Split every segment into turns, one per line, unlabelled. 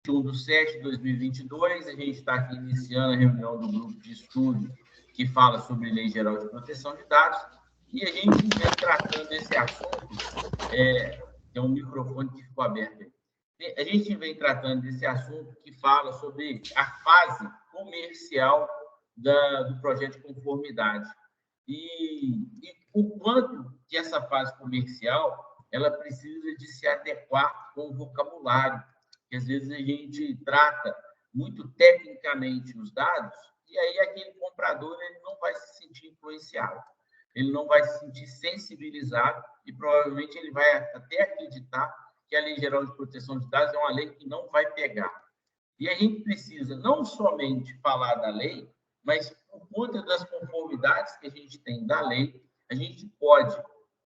21/7/2022, a gente está aqui iniciando a reunião do grupo de estudo que fala sobre Lei Geral de Proteção de Dados, e a gente vem tratando esse assunto, tem um microfone que ficou aberto aí. A gente vem tratando desse assunto que fala sobre a fase comercial do projeto de conformidade e o quanto que essa fase comercial ela precisa de se adequar com o vocabulário, que às vezes a gente trata muito tecnicamente os dados e aí aquele comprador ele não vai se sentir influenciado, ele não vai se sentir sensibilizado e provavelmente ele vai até acreditar que a Lei Geral de Proteção de Dados é uma lei que não vai pegar. E a gente precisa não somente falar da lei, mas por conta das conformidades que a gente tem da lei, a gente pode,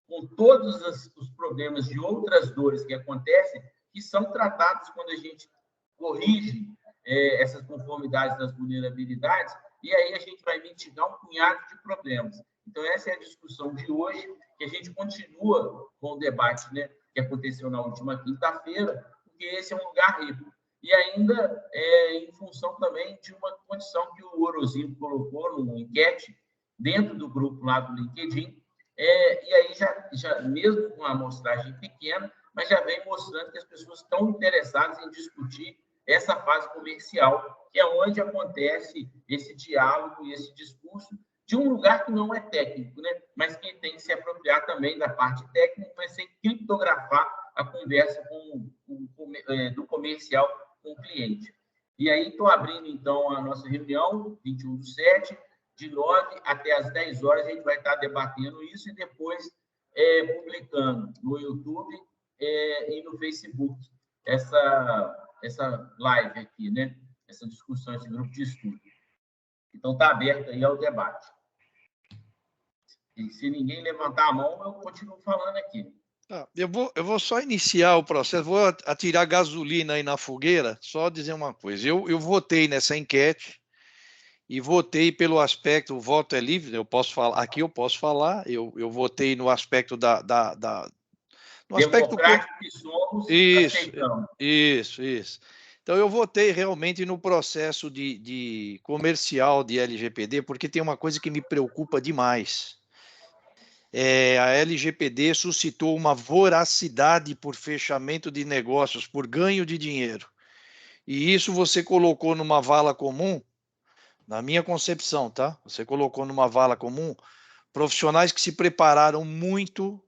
com todos os problemas de outras dores que acontecem, que são tratados quando a gente corrige essas conformidades das vulnerabilidades, e aí a gente vai mitigar um punhado de problemas. Então, essa é a discussão de hoje, que a gente continua com o debate, né, que aconteceu na última quinta-feira, porque esse é um lugar rico. E ainda em função também de uma condição que o Orozinho colocou numa enquete dentro do grupo lá do LinkedIn, e aí já mesmo com uma amostragem pequena, mas já vem mostrando que as pessoas estão interessadas em discutir essa fase comercial, que é onde acontece esse diálogo e esse discurso de um lugar que não é técnico, né? Mas que tem que se apropriar também da parte técnica para sem criptografar a conversa do comercial com o cliente. E aí estou abrindo, então, a nossa reunião, 21/7, de 9 até as 10 horas, a gente vai estar debatendo isso e depois publicando no YouTube e no Facebook essa live aqui, né? Essa discussão, esse grupo de estudo. Então, está aberto aí ao debate. E se ninguém levantar a mão, eu continuo falando aqui.
Eu vou só iniciar o processo, vou atirar gasolina aí na fogueira, só dizer uma coisa. Eu votei nessa enquete e votei pelo aspecto, o voto é livre, eu posso falar, aqui eu posso falar, eu votei no aspecto no aspecto
democrático que somos, aceitamos.
Isso. Então, eu votei realmente no processo de comercial de LGPD, porque tem uma coisa que me preocupa demais. A LGPD suscitou uma voracidade por fechamento de negócios, por ganho de dinheiro. E isso você colocou numa vala comum, na minha concepção, tá? Você colocou numa vala comum profissionais que se prepararam muito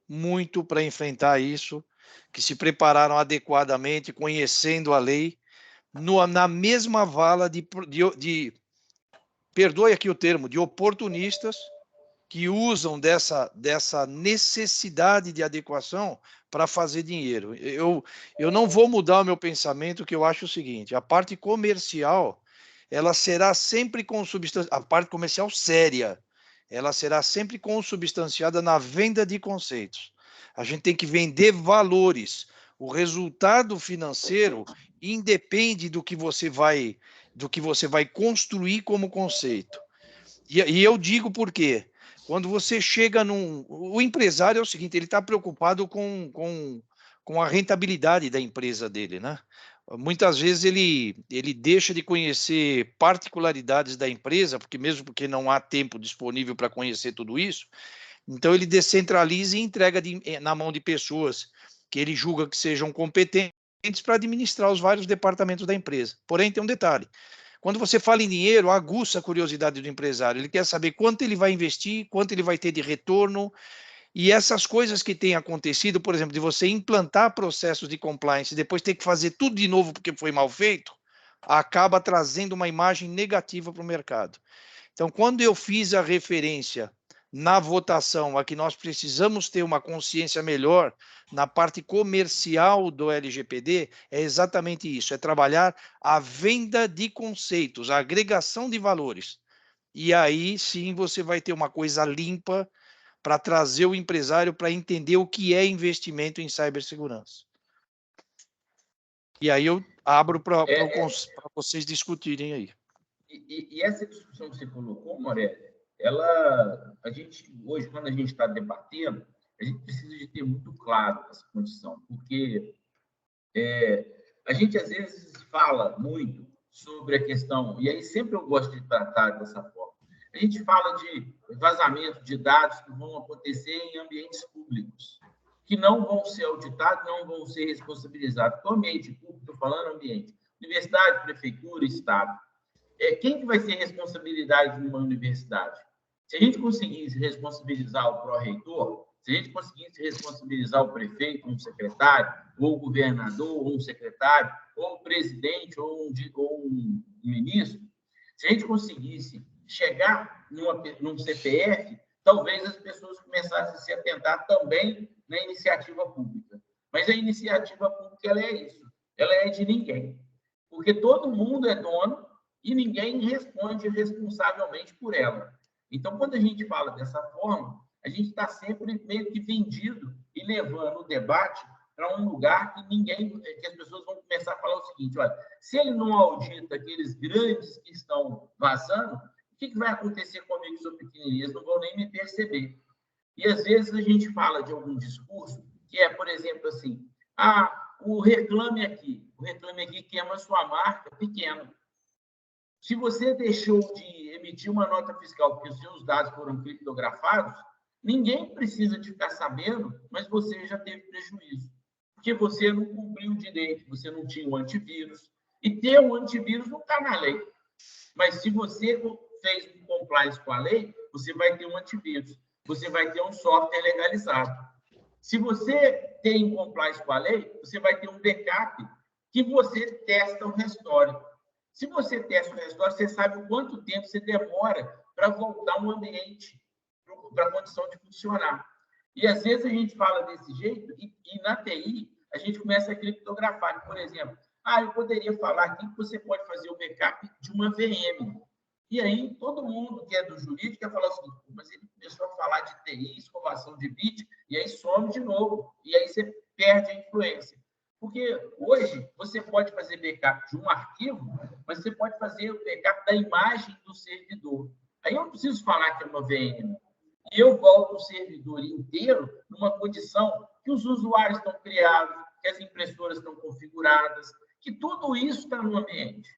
para enfrentar isso, que se prepararam adequadamente, conhecendo a lei, na mesma vala perdoe aqui o termo, de oportunistas que usam dessa necessidade de adequação para fazer dinheiro. Eu não vou mudar o meu pensamento, que eu acho o seguinte, a parte comercial, ela será sempre a parte comercial séria, ela será sempre consubstanciada na venda de conceitos. A gente tem que vender valores. O resultado financeiro independe do que você vai construir como conceito. E eu digo por quê? Quando você chega o empresário é o seguinte, ele está preocupado com a rentabilidade da empresa dele, né? Muitas vezes ele deixa de conhecer particularidades da empresa, porque não há tempo disponível para conhecer tudo isso, então ele descentraliza e entrega na mão de pessoas que ele julga que sejam competentes para administrar os vários departamentos da empresa. Porém, tem um detalhe. Quando você fala em dinheiro, aguça a curiosidade do empresário. Ele quer saber quanto ele vai investir, quanto ele vai ter de retorno. E essas coisas que têm acontecido, por exemplo, de você implantar processos de compliance e depois ter que fazer tudo de novo porque foi mal feito, acaba trazendo uma imagem negativa para o mercado. Então, quando eu fiz a referência na votação a que nós precisamos ter uma consciência melhor na parte comercial do LGPD, é exatamente isso, é trabalhar a venda de conceitos, a agregação de valores. E aí sim você vai ter uma coisa limpa para trazer o empresário para entender o que é investimento em cibersegurança. E aí eu abro para vocês discutirem aí.
E essa discussão que você colocou, Morelli, a gente, hoje, quando a gente está debatendo, a gente precisa de ter muito claro essa condição, porque a gente, às vezes, fala muito sobre a questão, e aí sempre eu gosto de tratar dessa forma, a gente fala de vazamento de dados que vão acontecer em ambientes públicos, que não vão ser auditados, não vão ser responsabilizados. O ambiente público, estou falando ambiente, universidade, prefeitura, Estado. Quem que vai ser responsabilidade numa universidade? Se a gente conseguisse responsabilizar o pró-reitor, se a gente conseguisse responsabilizar o prefeito, um secretário, ou o governador, ou um secretário, ou o presidente, ou um ministro, se a gente conseguisse chegar num CPF, talvez as pessoas começassem a se atentar também na iniciativa pública. Mas a iniciativa pública, ela é isso, ela é de ninguém. Porque todo mundo é dono e ninguém responde responsavelmente por ela. Então, quando a gente fala dessa forma, a gente está sempre meio que vendido e levando o debate para um lugar que as pessoas vão começar a falar o seguinte: olha, se ele não audita aqueles grandes que estão vazando, o que vai acontecer comigo que sou pequenininho? Eles não vão nem me perceber. E às vezes a gente fala de algum discurso que é, por exemplo, assim: o Reclame Aqui queima sua marca pequeno. Se você deixou de emitir uma nota fiscal porque os seus dados foram criptografados, ninguém precisa de ficar sabendo, mas você já teve prejuízo. Porque você não cumpriu o direito, você não tinha o antivírus. E ter um antivírus não está na lei. Mas se você fez um compliance com a lei, você vai ter um antivírus. Você vai ter um software legalizado. Se você tem compliance com a lei, você vai ter um backup que você testa o restore. Se você testa o restore, você sabe o quanto tempo você demora para voltar no ambiente, para a condição de funcionar. E às vezes a gente fala desse jeito e na TI a gente começa a criptografar. Por exemplo, eu poderia falar aqui que você pode fazer o backup de uma VM. E aí todo mundo que é do jurídico quer falar o seguinte: mas ele começou a falar de TI, escovação de bit, e aí some de novo. E aí você perde a influência. Porque hoje você pode fazer backup de um arquivo, mas você pode fazer o backup da imagem do servidor. Aí eu não preciso falar que é uma VM. E eu volto o servidor inteiro numa condição que os usuários estão criados, que as impressoras estão configuradas, que tudo isso está no ambiente.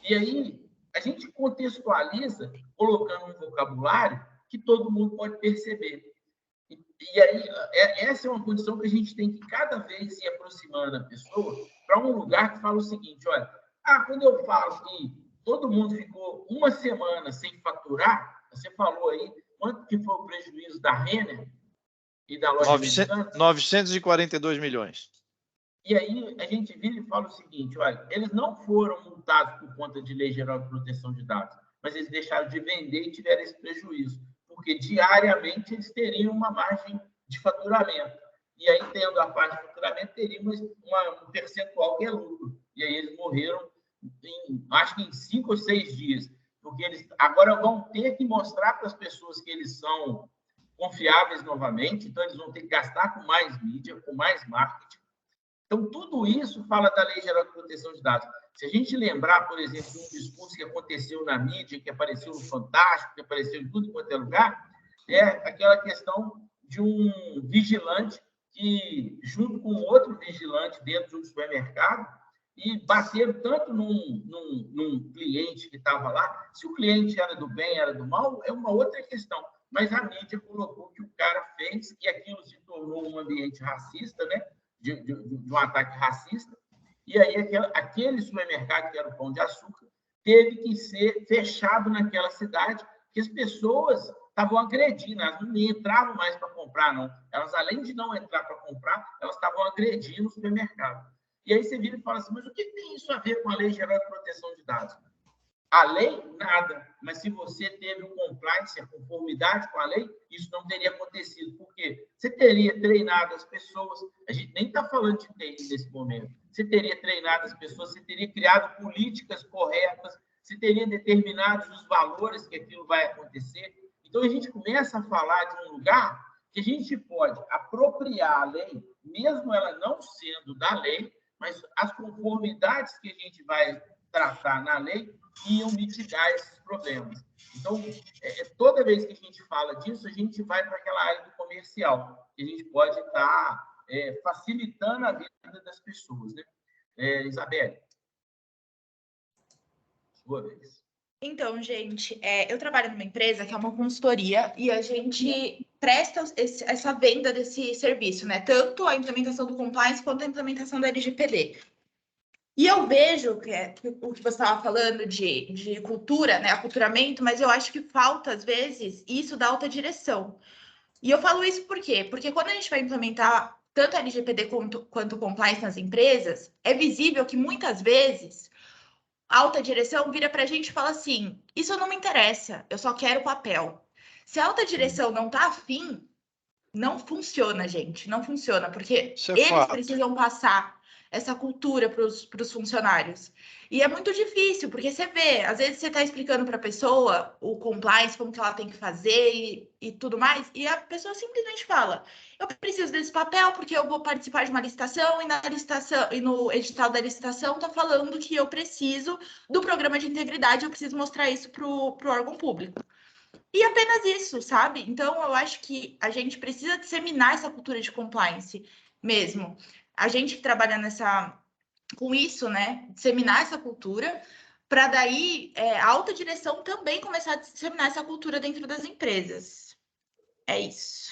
E aí a gente contextualiza colocando um vocabulário que todo mundo pode perceber. E aí, essa é uma condição que a gente tem que cada vez se aproximando da pessoa para um lugar que fala o seguinte: olha, quando eu falo que todo mundo ficou uma semana sem faturar, você falou aí quanto que foi o prejuízo da Renner e da loja
942 milhões.
E aí a gente vira e fala o seguinte: olha, eles não foram multados por conta de Lei Geral de Proteção de Dados, mas eles deixaram de vender e tiveram esse prejuízo, porque diariamente eles teriam uma margem de faturamento. E aí, tendo a parte de faturamento, teríamos um percentual que é lucro. E aí eles morreram, acho que em 5 ou 6 dias, porque eles agora vão ter que mostrar para as pessoas que eles são confiáveis novamente, então eles vão ter que gastar com mais mídia, com mais marketing. Então, tudo isso fala da Lei Geral de Proteção de Dados. Se a gente lembrar, por exemplo, de um discurso que aconteceu na mídia, que apareceu no Fantástico, que apareceu em tudo quanto é lugar, é aquela questão de um vigilante que, junto com outro vigilante dentro de um supermercado, e bateram tanto num cliente que estava lá. Se o cliente era do bem, era do mal, é uma outra questão. Mas a mídia colocou que o cara fez e aquilo se tornou um ambiente racista, né? De um ataque racista, e aí aquele supermercado, que era o Pão de Açúcar, teve que ser fechado naquela cidade, porque as pessoas estavam agredindo, elas não entravam mais para comprar, não. Elas, além de não entrar para comprar, elas estavam agredindo o supermercado. E aí você vira e fala assim: mas o que tem isso a ver com a Lei Geral de Proteção de Dados? A lei, nada. Mas se você teve um compliance, a conformidade com a lei, isso não teria acontecido. Por quê? Você teria treinado as pessoas. A gente nem está falando de TI nesse momento. Você teria treinado as pessoas, você teria criado políticas corretas, você teria determinado os valores que aquilo vai acontecer. Então, a gente começa a falar de um lugar que a gente pode apropriar a lei, mesmo ela não sendo da lei, mas as conformidades que a gente vai tratar na lei iam mitigar esses problemas. Então, toda vez que a gente fala disso, a gente vai para aquela área do comercial, que a gente pode estar facilitando a vida das pessoas, né? Isabelle? Sua vez.
Então, gente, eu trabalho numa empresa que é uma consultoria e a gente presta essa venda desse serviço, né? Tanto a implementação do compliance quanto a implementação da LGPD. E eu vejo o que você estava falando de cultura, né? Aculturamento, mas eu acho que falta, às vezes, isso da alta direção. E eu falo isso por quê? Porque quando a gente vai implementar tanto a LGPD quanto o compliance nas empresas, é visível que muitas vezes a alta direção vira para a gente e fala assim: isso não me interessa, eu só quero papel. Se a alta direção não está afim, não funciona, gente, não funciona, porque eles precisam passar essa cultura para os funcionários. E é muito difícil, porque você vê, às vezes você está explicando para a pessoa o compliance, como que ela tem que fazer e tudo mais, e a pessoa simplesmente fala: eu preciso desse papel porque eu vou participar de uma licitação, e na licitação, e no edital da licitação está falando que eu preciso do programa de integridade, eu preciso mostrar isso para o órgão público. E apenas isso, sabe? Então, eu acho que a gente precisa disseminar essa cultura de compliance mesmo. A gente que trabalha com isso, né? Disseminar essa cultura, para daí a alta direção também começar a disseminar essa cultura dentro das empresas. É isso.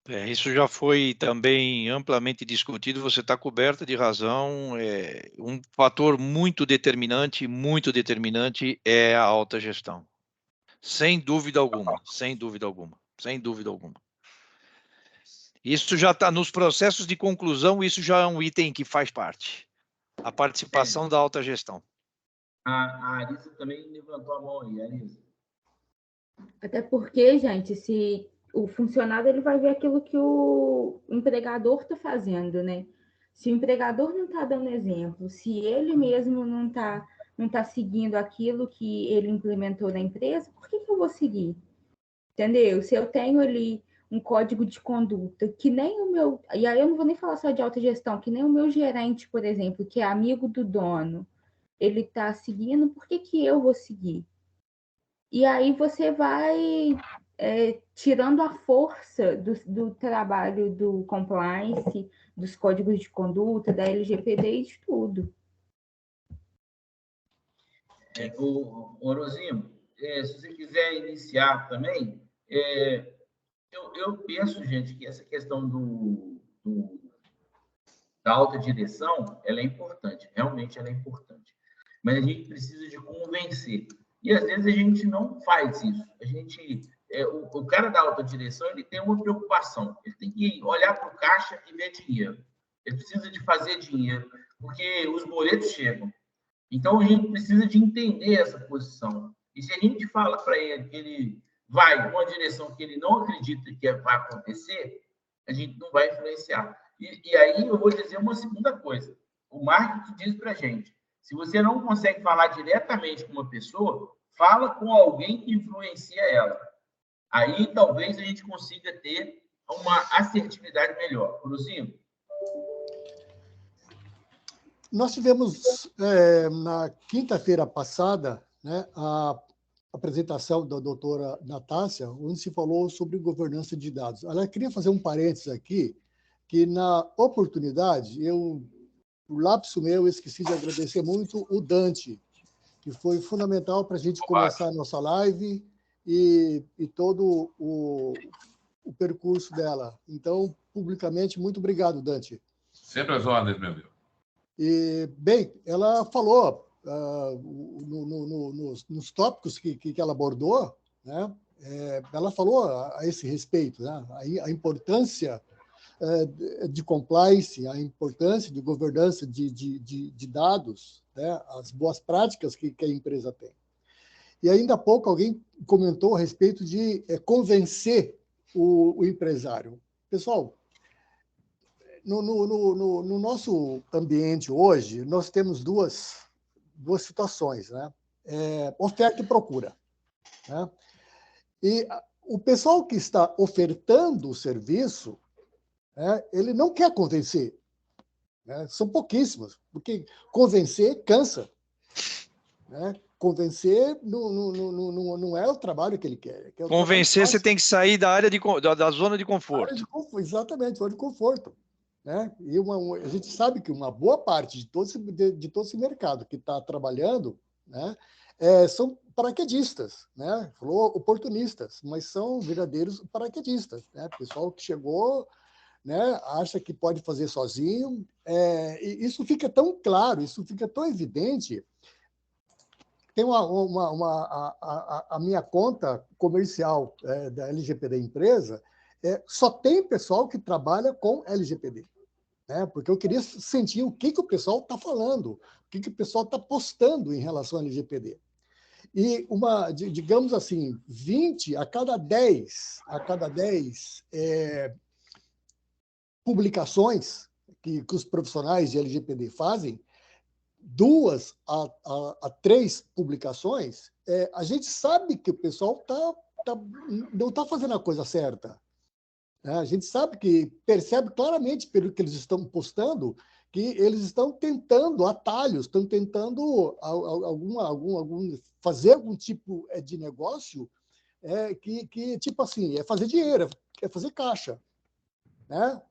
Isso já foi também amplamente discutido, você está coberta de razão. Um fator muito determinante é a alta gestão. Sem dúvida alguma, sem dúvida alguma, sem dúvida alguma. Isso já está nos processos de conclusão, isso já é um item que faz parte. A participação da alta gestão.
A Arisa também levantou a mão aí, Arisa.
Até porque, gente, se o funcionário ele vai ver aquilo que o empregador está fazendo, né? Se o empregador não está dando exemplo, se ele mesmo não tá seguindo aquilo que ele implementou na empresa, por que eu vou seguir? Entendeu? Se eu tenho ali um código de conduta que nem o meu... E aí eu não vou nem falar só de autogestão, que nem o meu gerente, por exemplo, que é amigo do dono, ele está seguindo, por que eu vou seguir? E aí você vai tirando a força do trabalho do compliance, dos códigos de conduta, da LGPD e de tudo.
Orozinho, se você quiser iniciar também, eu penso, gente, que essa questão da alta direção, ela é importante, realmente ela é importante. Mas a gente precisa de convencer. E às vezes a gente não faz isso. A gente, o cara da alta direção, ele tem uma preocupação. Ele tem que olhar para o caixa e ver dinheiro. Ele precisa de fazer dinheiro, porque os boletos chegam. Então a gente precisa de entender essa posição. E se a gente fala para ele que ele vai numa direção que ele não acredita que vai acontecer, a gente não vai influenciar. E aí eu vou dizer uma segunda coisa. O marketing diz para a gente: se você não consegue falar diretamente com uma pessoa, fala com alguém que influencia ela. Aí talvez a gente consiga ter uma assertividade melhor. Cruzinho?
Nós tivemos, na quinta-feira passada, né, a apresentação da doutora Natácia, onde se falou sobre governança de dados. Ela queria fazer um parênteses aqui, que na oportunidade, por lapso meu, esqueci de agradecer muito o Dante, que foi fundamental para a gente começar a nossa live e todo o percurso dela. Então, publicamente, muito obrigado, Dante.
Sempre às ordens, meu Deus.
E, bem, ela falou nos tópicos que ela abordou, né? Ela falou a esse respeito, né? A importância de compliance, a importância de governança de dados, né? As boas práticas que a empresa tem. E ainda há pouco alguém comentou a respeito de convencer o empresário. Pessoal, no nosso ambiente hoje, nós temos duas situações, né? Oferta e procura, né? E o pessoal que está ofertando o serviço, ele não quer convencer, né? São pouquíssimos, porque convencer cansa, né? Convencer não é o trabalho que ele quer.
Convencer, você tem que sair da área da zona de conforto.
Exatamente, zona de conforto. Né? E a gente sabe que uma boa parte de todo esse mercado que está trabalhando, né? São paraquedistas, né? Falou oportunistas, mas são verdadeiros paraquedistas, né? Pessoal que chegou, né, acha que pode fazer sozinho. E isso fica tão claro, isso fica tão evidente. Tem a minha conta comercial da LGPD empresa, só tem pessoal que trabalha com LGPD, né? Porque eu queria sentir o que o pessoal está falando, o que o pessoal está postando em relação ao LGPD. E digamos assim, 20 a cada 10 publicações que os profissionais de LGPD fazem, 2 a 3 publicações, a gente sabe que o pessoal não está fazendo a coisa certa, né? A gente sabe percebe claramente pelo que eles estão postando, que eles estão tentando atalhos, estão tentando fazer algum tipo de negócio que tipo assim, é fazer dinheiro, é fazer caixa, né?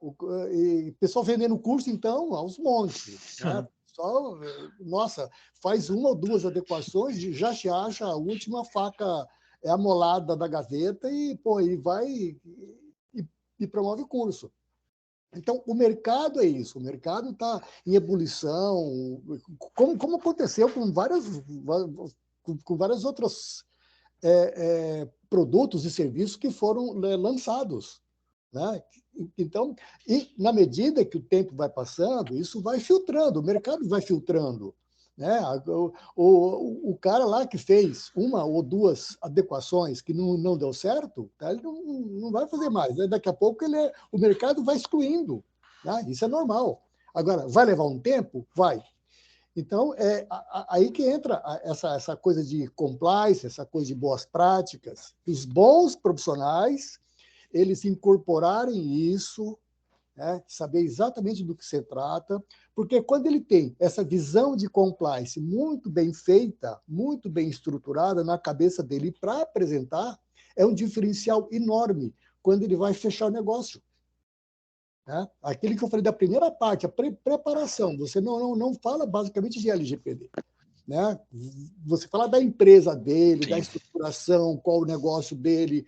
E o pessoal vendendo curso, então, aos montes, né? Só, nossa, faz 1 ou 2 adequações e já se acha a última faca amolada da gaveta e vai e promove o curso. Então, o mercado é isso, o mercado está em ebulição, como aconteceu com vários outros produtos e serviços que foram lançados, né? Então, e na medida que o tempo vai passando, isso vai filtrando, o mercado vai filtrando, né? O cara lá que fez 1 ou 2 adequações que não deu certo, tá? Ele não vai fazer mais, né? Daqui a pouco o mercado vai excluindo, né? Isso é normal. Agora, vai levar um tempo? Vai. Então, aí que entra essa coisa de compliance, essa coisa de boas práticas, os bons profissionais eles incorporarem isso, né, saber exatamente do que se trata, porque quando ele tem essa visão de compliance muito bem feita, muito bem estruturada na cabeça dele para apresentar, é um diferencial enorme quando ele vai fechar o negócio, né? Aquele que eu falei da primeira parte, a preparação, você não fala basicamente de LGPD, né? Você fala da empresa dele, da estruturação, qual o negócio dele,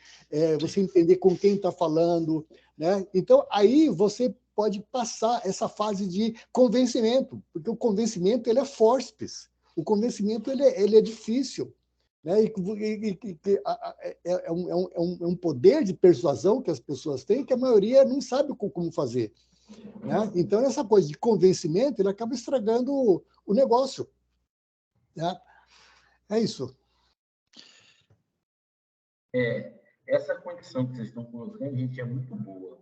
você entender com quem está falando, né? Então, aí você pode passar essa fase de convencimento, porque o convencimento ele é forceps, o convencimento ele é difícil, né? É um poder de persuasão que as pessoas têm que a maioria não sabe como fazer, né? Então, essa coisa de convencimento ele acaba estragando o negócio. É isso.
Essa condição que vocês estão colocando, gente, é muito boa,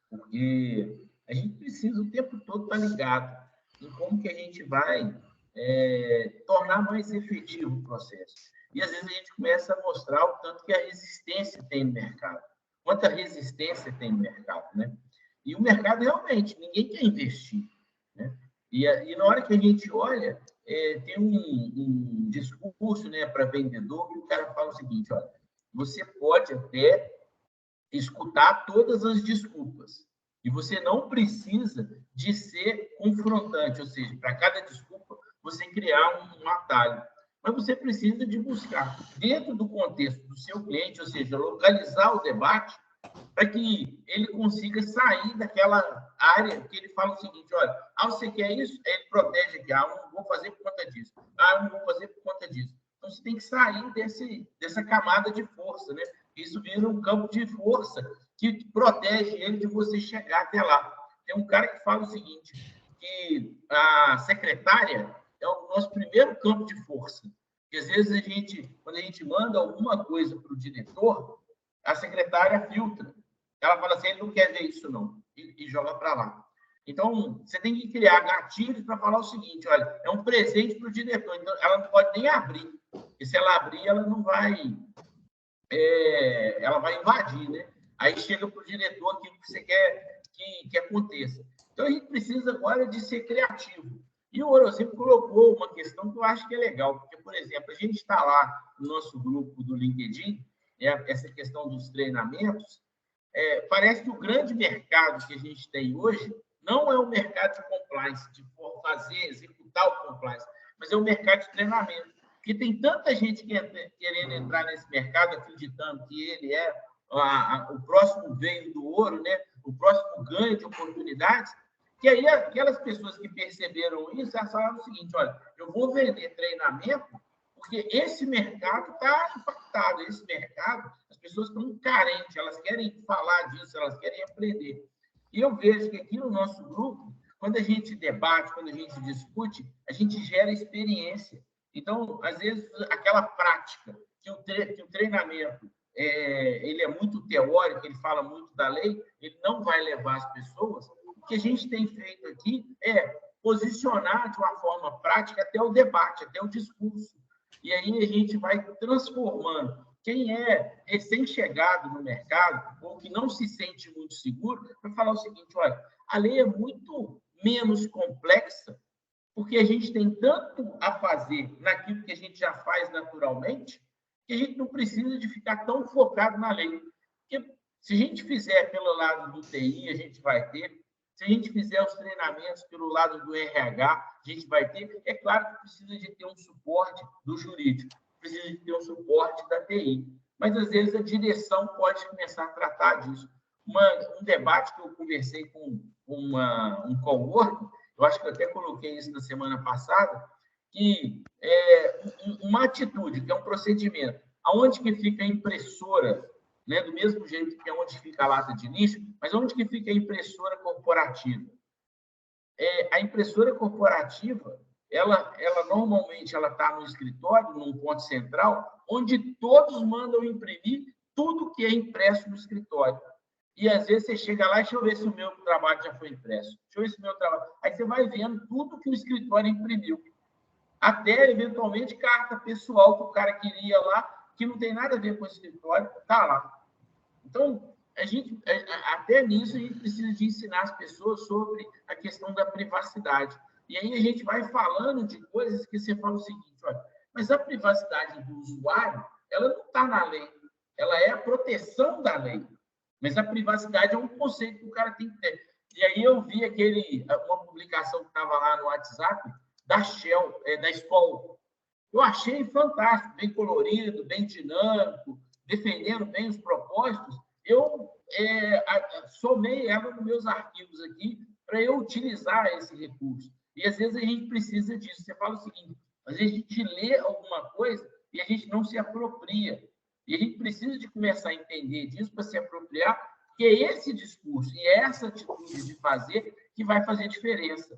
porque a gente precisa o tempo todo estar ligado em como que a gente vai tornar mais efetivo o processo. E, às vezes, a gente começa a mostrar o tanto que a resistência tem no mercado, quanta resistência tem no mercado, né? E o mercado, realmente, ninguém quer investir, né? E na hora que a gente olha, tem um discurso, né, para vendedor que o cara fala o seguinte, olha, você pode até escutar todas as desculpas e você não precisa de ser confrontante, ou seja, para cada desculpa você criar um atalho, mas você precisa de buscar dentro do contexto do seu cliente, ou seja, localizar o debate para que ele consiga sair daquela área que ele fala o seguinte, olha, você quer isso? Ele protege aqui, eu não vou fazer por conta disso, eu não vou fazer por conta disso. Então, você tem que sair dessa camada de força, né? Isso vira um campo de força que protege ele de você chegar até lá. Tem um cara que fala o seguinte, que a secretária é o nosso primeiro campo de força. Porque, às vezes, quando a gente manda alguma coisa para o diretor, a secretária filtra. Ela fala assim, ele não quer ver isso, não, e joga para lá. Então, você tem que criar gatilhos para falar o seguinte, olha, é um presente para o diretor, então ela não pode nem abrir. E se ela abrir, ela não vai... ela vai invadir, né? Aí chega para o diretor aquilo que você quer que aconteça. Então, a gente precisa agora de ser criativo. E o Orozimo colocou uma questão que eu acho que é legal, porque, por exemplo, a gente está lá no nosso grupo do LinkedIn, essa questão dos treinamentos, parece que o grande mercado que a gente tem hoje não é o mercado de compliance, de fazer, executar o compliance, mas é o mercado de treinamento. Porque tem tanta gente querendo entrar nesse mercado, acreditando que ele é o próximo veio do ouro, né? O próximo ganho de oportunidades, que aí aquelas pessoas que perceberam isso, elas falaram o seguinte, olha, eu vou vender treinamento porque esse mercado está impactado, esse mercado, as pessoas estão carentes, elas querem falar disso, elas querem aprender. E eu vejo que aqui no nosso grupo, quando a gente debate, quando a gente discute, a gente gera experiência. Então, às vezes, aquela prática, que o treinamento ele é muito teórico, ele fala muito da lei, ele não vai levar as pessoas. O que a gente tem feito aqui é posicionar de uma forma prática até o debate, até o discurso. E aí a gente vai transformando. Quem é recém-chegado no mercado ou que não se sente muito seguro, vai falar o seguinte, olha, a lei é muito menos complexa, porque a gente tem tanto a fazer naquilo que a gente já faz naturalmente, que a gente não precisa de ficar tão focado na lei. Porque se a gente fizer pelo lado do TI, a gente vai ter. Se a gente fizer os treinamentos pelo lado do RH, a gente vai ter. É claro que precisa de ter um suporte do jurídico, precisa de ter um suporte da TI. Mas, às vezes, a direção pode começar a tratar disso. Um debate que eu conversei com um coworking, eu acho que eu até coloquei isso na semana passada, que uma atitude, que é um procedimento, aonde que fica a impressora, né, do mesmo jeito que é onde fica a lata de lixo, mas onde que fica a impressora corporativa? A impressora corporativa, ela normalmente ela está no escritório, num ponto central, onde todos mandam imprimir tudo que é impresso no escritório. E, às vezes, você chega lá e deixa eu ver se o meu trabalho já foi impresso. Deixa eu ver se o meu trabalho... Aí você vai vendo tudo que o escritório imprimiu. Até, eventualmente, carta pessoal que o cara queria lá, que não tem nada a ver com o escritório, está lá. Então, até nisso, a gente precisa de ensinar as pessoas sobre a questão da privacidade. E aí a gente vai falando de coisas que você fala o seguinte, olha, mas a privacidade do usuário, ela não está na lei, ela é a proteção da lei. Mas a privacidade é um conceito que o cara tem que ter. E aí eu vi uma publicação que estava lá no WhatsApp da Shell, da Skoll. Eu achei fantástico, bem colorido, bem dinâmico, defendendo bem os propósitos. Eu somei ela nos meus arquivos aqui para eu utilizar esse recurso. E, às vezes, a gente precisa disso. Você fala o seguinte, às vezes a gente lê alguma coisa e a gente não se apropria. E a gente precisa de começar a entender disso para se apropriar, porque é esse discurso e essa atitude de fazer que vai fazer diferença.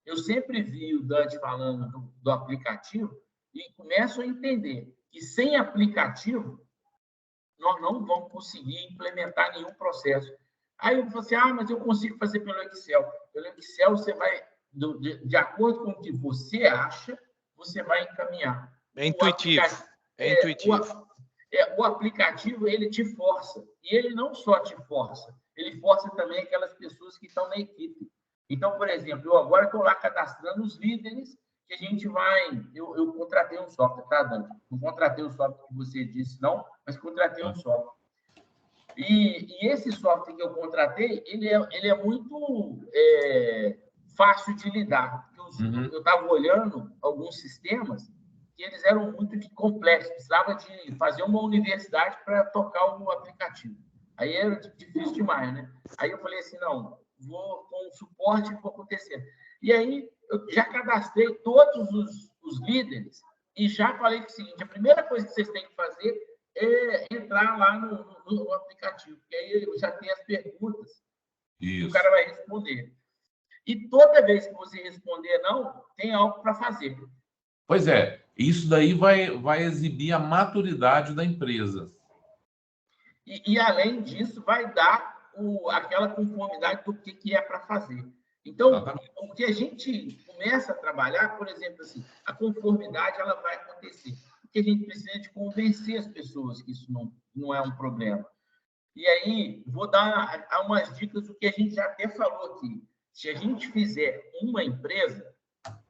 Eu sempre vi o Dante falando do aplicativo e começo a entender que sem aplicativo nós não vamos conseguir implementar nenhum processo. Aí eu falo assim, mas eu consigo fazer pelo Excel. Pelo Excel você vai, de acordo com o que você acha, você vai encaminhar.
É intuitivo. É intuitivo.
O aplicativo, ele te força. E ele não só te força, ele força também aquelas pessoas que estão na equipe. Então, por exemplo, eu agora estou lá cadastrando os líderes que a gente vai... Eu contratei um software, tá, Dante? Não contratei o software que você disse, não, mas contratei um software. E esse software que eu contratei, ele é muito fácil de lidar. Eu estava olhando alguns sistemas que eles eram muito complexos, precisava de fazer uma universidade para tocar o aplicativo. Aí era difícil demais, né? Aí eu falei assim, não, vou com o suporte e vou acontecer. E aí eu já cadastrei todos os líderes e já falei o seguinte, a primeira coisa que vocês têm que fazer é entrar lá no aplicativo, porque aí eu já tenho as perguntas que o cara vai responder. E toda vez que você responder não, tem algo para fazer.
Pois é, isso daí vai exibir a maturidade da empresa.
E além disso, vai dar aquela conformidade do que é para fazer. Então, o que a gente começa a trabalhar, por exemplo, assim, a conformidade ela vai acontecer. Porque a gente precisa de convencer as pessoas que isso não é um problema. E aí, vou dar umas dicas do que a gente já até falou aqui. Se a gente fizer uma empresa,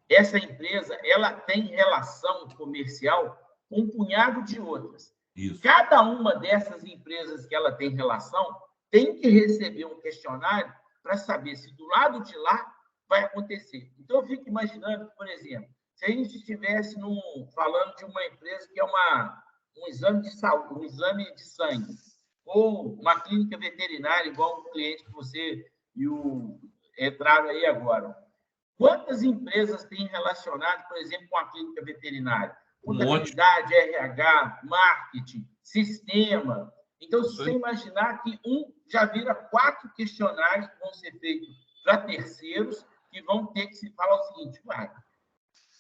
essa empresa ela tem relação comercial com um punhado de outras.
Isso.
Cada uma dessas empresas que ela tem relação tem que receber um questionário para saber se do lado de lá vai acontecer. Então, eu fico imaginando que, por exemplo, se a gente estivesse falando de uma empresa que é um exame de saúde, um exame de sangue, ou uma clínica veterinária, igual o cliente que você e o entraram aí agora. Quantas empresas têm relacionado, por exemplo, com a clínica veterinária? Contabilidade, RH, marketing, sistema. Então, se você imaginar que já vira 4 questionários que vão ser feitos para terceiros, que vão ter que se falar o seguinte,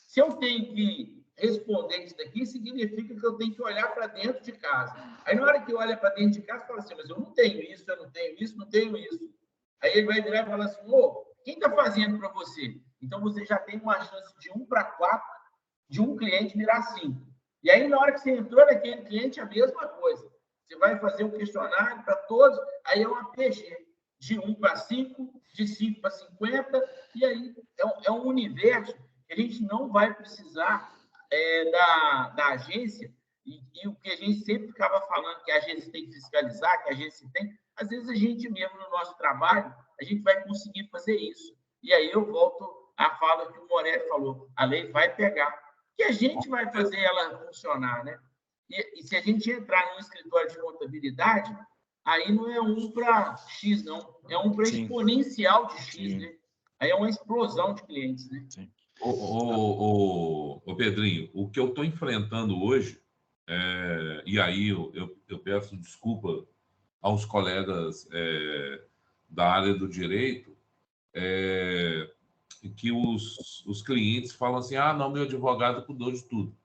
se eu tenho que responder isso daqui, significa que eu tenho que olhar para dentro de casa. Aí, na hora que olha para dentro de casa, fala assim, mas eu não tenho isso, eu não tenho isso, não tenho isso. Aí ele vai virar e falar assim, quem está fazendo para você? Então, você já tem uma chance de 1 para 4, de um cliente virar 5. E aí, na hora que você entrou naquele cliente, a mesma coisa. Você vai fazer um questionário para todos, aí é uma PG, de 1 para 5, de 5 para 50, e aí é um universo que a gente não vai precisar da agência, e o que a gente sempre ficava falando, que a agência tem que fiscalizar, que a agência tem, às vezes a gente mesmo no nosso trabalho, a gente vai conseguir fazer isso. E aí eu volto à fala que o Morelli falou, a lei vai pegar, que a gente vai fazer ela funcionar, né? E se a gente entrar num escritório de contabilidade, aí não é 1 para X, não, é 1 para exponencial de X, né? Aí é uma explosão de clientes, né?
Sim.
Ô, Pedrinho, o que eu estou enfrentando hoje, e aí eu peço desculpa aos colegas da área do direito, que os clientes falam assim, não, meu advogado cuidou de tudo.